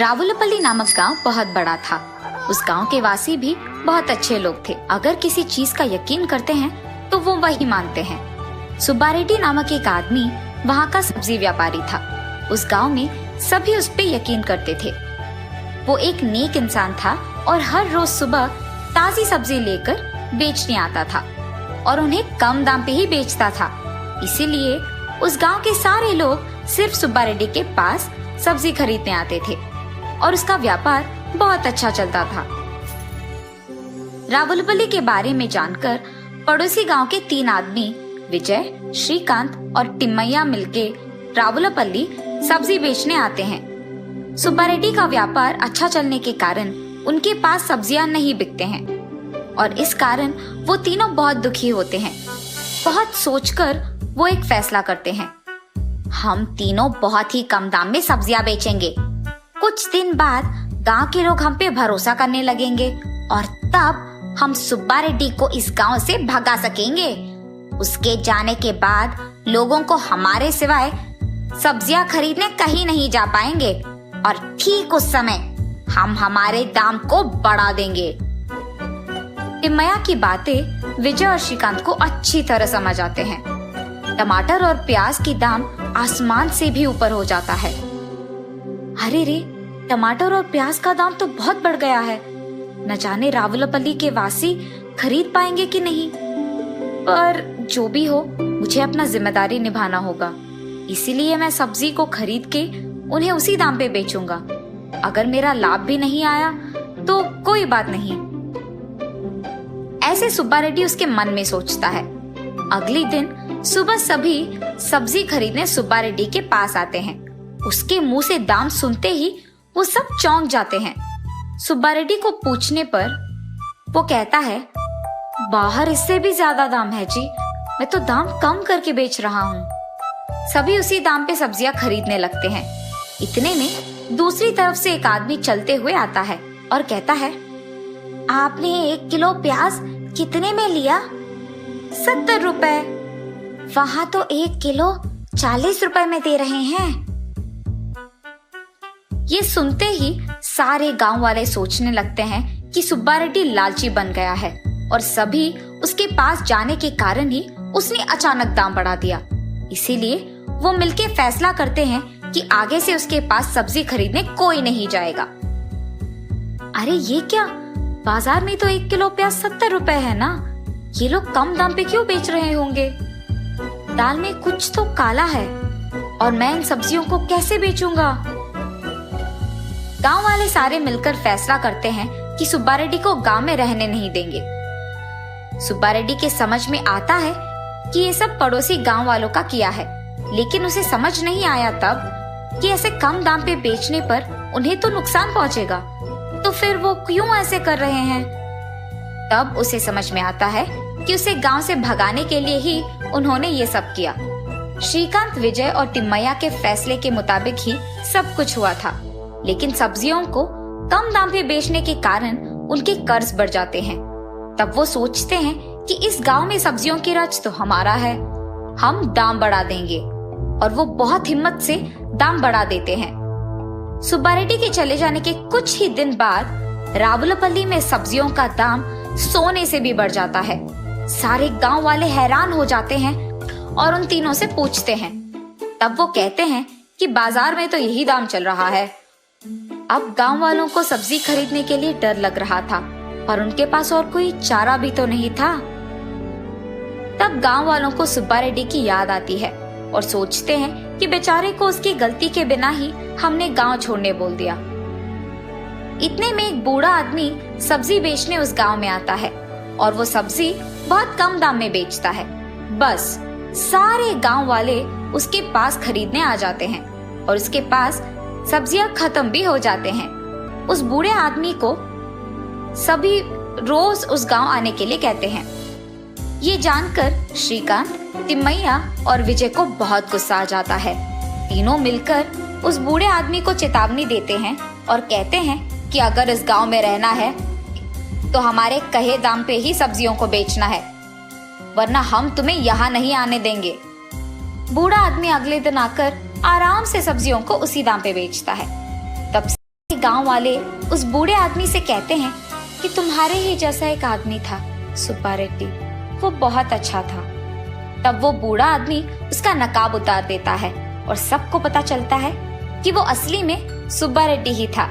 रावुलपल्ली नामक गांव बहुत बड़ा था। उस गांव के वासी भी बहुत अच्छे लोग थे। अगर किसी चीज का यकीन करते हैं तो वो वही मानते हैं। सुब्बा रेड्डी नामक एक आदमी वहाँ का सब्जी व्यापारी था। उस गांव में सभी उस पे यकीन करते थे। वो एक नेक इंसान था और हर रोज सुबह ताजी सब्जी लेकर बेचने आता था और उन्हें कम दाम पे ही बेचता था। इसीलिए उस गांव के सारे लोग सिर्फ सुब्बा रेड्डी के पास सब्जी खरीदने आते थे और उसका व्यापार बहुत अच्छा चलता था। रावुलपल्ली के बारे में जानकर पड़ोसी गांव के 3 आदमी विजय, श्रीकांत और टिम्मैया मिलके रावुलपल्ली सब्जी बेचने आते हैं। सुब्बा रेड्डी का व्यापार अच्छा चलने के कारण उनके पास सब्जियां नहीं बिकते हैं और इस कारण वो तीनों बहुत दुखी होते हैं। बहुत सोचकर वो एक फैसला करते हैं। हम तीनों बहुत ही कम दाम में सब्जियां बेचेंगे। कुछ दिन बाद गांव के लोग हम पे भरोसा करने लगेंगे और तब हम सुब्बा रेड्डी को इस गांव से भगा सकेंगे। उसके जाने के बाद लोगों को हमारे सिवाय सब्जियां खरीदने कहीं नहीं जा पाएंगे और ठीक उस समय हम हमारे दाम को बढ़ा देंगे। टिम्मैया की बातें विजय और श्रीकांत को अच्छी तरह समझ आते हैं। टमाटर और प्याज की दाम आसमान से भी ऊपर हो जाता है। अरे रे, टमाटर और प्याज का दाम तो बहुत बढ़ गया है। न जाने रावुलपल्ली के वासी खरीद पाएंगे कि नहीं। पर जो भी हो, मुझे अपना जिम्मेदारी निभाना होगा। इसीलिए मैं सब्जी को खरीद के उन्हें उसी दाम पे बेचूंगा। अगर मेरा लाभ भी नहीं आया तो कोई बात नहीं। ऐसे सुब्बा रेड्डी उसके मन में सोचता है। अगले दिन सुबह सभी सब्जी खरीदने सुब्बा रेड्डी के पास आते हैं। उसके मुंह से दाम सुनते ही वो सब चौंक जाते हैं। सुब्बा रेड्डी को पूछने पर वो कहता है, बाहर इससे भी ज्यादा दाम है जी। मैं तो दाम कम करके बेच रहा हूँ। सभी उसी दाम पे सब्जियां खरीदने लगते हैं। इतने में दूसरी तरफ से एक आदमी चलते हुए आता है और कहता है, आपने 1 किलो प्याज कितने में लिया? 70 रुपए। वहाँ तो 1 किलो 40 रुपए में दे रहे हैं। ये सुनते ही सारे गांव वाले सोचने लगते हैं कि सुब्बा रेड्डी लालची बन गया है और सभी उसके पास जाने के कारण ही उसने अचानक दाम बढ़ा दिया। इसीलिए वो मिलके फैसला करते हैं कि आगे से उसके पास सब्जी खरीदने कोई नहीं जाएगा। अरे ये क्या, बाजार में तो 1 किलो प्याज 70 रुपए है ना। ये लोग कम दाम पे क्यों बेच रहे होंगे? दाल में कुछ तो काला है और मैं इन सब्जियों को कैसे बेचूंगा? गांव वाले सारे मिलकर फैसला करते हैं कि सुब्बा रेड्डी को गांव में रहने नहीं देंगे। सुब्बा रेड्डी के समझ में आता है कि ये सब पड़ोसी गांव वालों का किया है, लेकिन उसे समझ नहीं आया तब कि ऐसे कम दाम पे बेचने पर उन्हें तो नुकसान पहुंचेगा, तो फिर वो क्यों ऐसे कर रहे हैं? तब उसे समझ में आता है कि उसे गांव से भगाने के लिए ही उन्होंने ये सब किया। श्रीकांत, विजय और टिम्मैया के फैसले के मुताबिक ही सब कुछ हुआ था, लेकिन सब्जियों को कम दाम पे बेचने के कारण उनके कर्ज बढ़ जाते हैं। तब वो सोचते हैं कि इस गांव में सब्जियों की रच तो हमारा है, हम दाम बढ़ा देंगे, और वो बहुत हिम्मत से दाम बढ़ा देते हैं। सुब्बा रेड्डी के चले जाने के कुछ ही दिन बाद रावुलपल्ली में सब्जियों का दाम सोने से भी बढ़ जाता है। सारे गांव वाले हैरान हो जाते हैं और उन तीनों से पूछते हैं। तब वो कहते हैं कि बाजार में तो यही दाम चल रहा है। अब गांव वालों को सब्जी खरीदने के लिए डर लग रहा था और उनके पास और कोई चारा भी तो नहीं था। तब गांव वालों को सुब्बा रेड्डी की याद आती है और सोचते हैं कि बेचारे को उसकी गलती के बिना ही हमने गांव छोड़ने बोल दिया। इतने में एक बूढ़ा आदमी सब्जी बेचने उस गांव में आता है और वो सब्जी बहुत कम दाम में बेचता है। बस सारे गांव वाले उसके पास खरीदने आ जाते हैं और उसके पास सब्जियां खत्म भी हो जाते हैं। उस बूढ़े आदमी को सभी रोज उस गांव आने के लिए कहते हैं। ये जानकर श्रीकांत, टिम्मैया और विजय को बहुत गुस्सा आ जाता है। तीनों मिलकर उस बूढ़े आदमी को चेतावनी देते हैं और कहते हैं कि अगर इस गांव में रहना है तो हमारे कहे दाम पे ही सब्जियों को बेचना है, वरना हम तुम्हें यहाँ नहीं आने देंगे। बूढ़ा आदमी अगले दिन आकर आराम से सब्जियों को उसी दाम पे बेचता है। तब से गांव वाले उस बूढ़े आदमी से कहते हैं कि तुम्हारे ही जैसा एक आदमी था सुब्बा रेड्डी, वो बहुत अच्छा था। तब वो बूढ़ा आदमी उसका नकाब उतार देता है और सबको पता चलता है कि वो असली में सुब्बा रेड्डी ही था।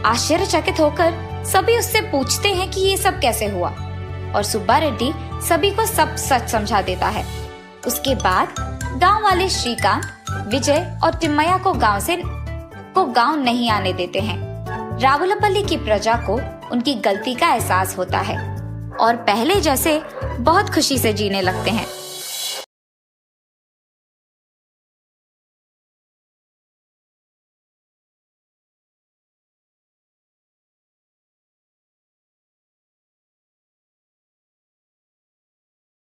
आश्चर्यचकित होकर सभी उससे पूछते हैं कि ये सब कैसे हुआ, और सुब्बा रेड्डी सभी को सब सच समझा देता है। उसके बाद गांव वाले श्रीकांत, विजय और तिम्मैया को गांव नहीं आने देते हैं। रावुलपल्ली की प्रजा को उनकी गलती का एहसास होता है और पहले जैसे बहुत खुशी से जीने लगते हैं।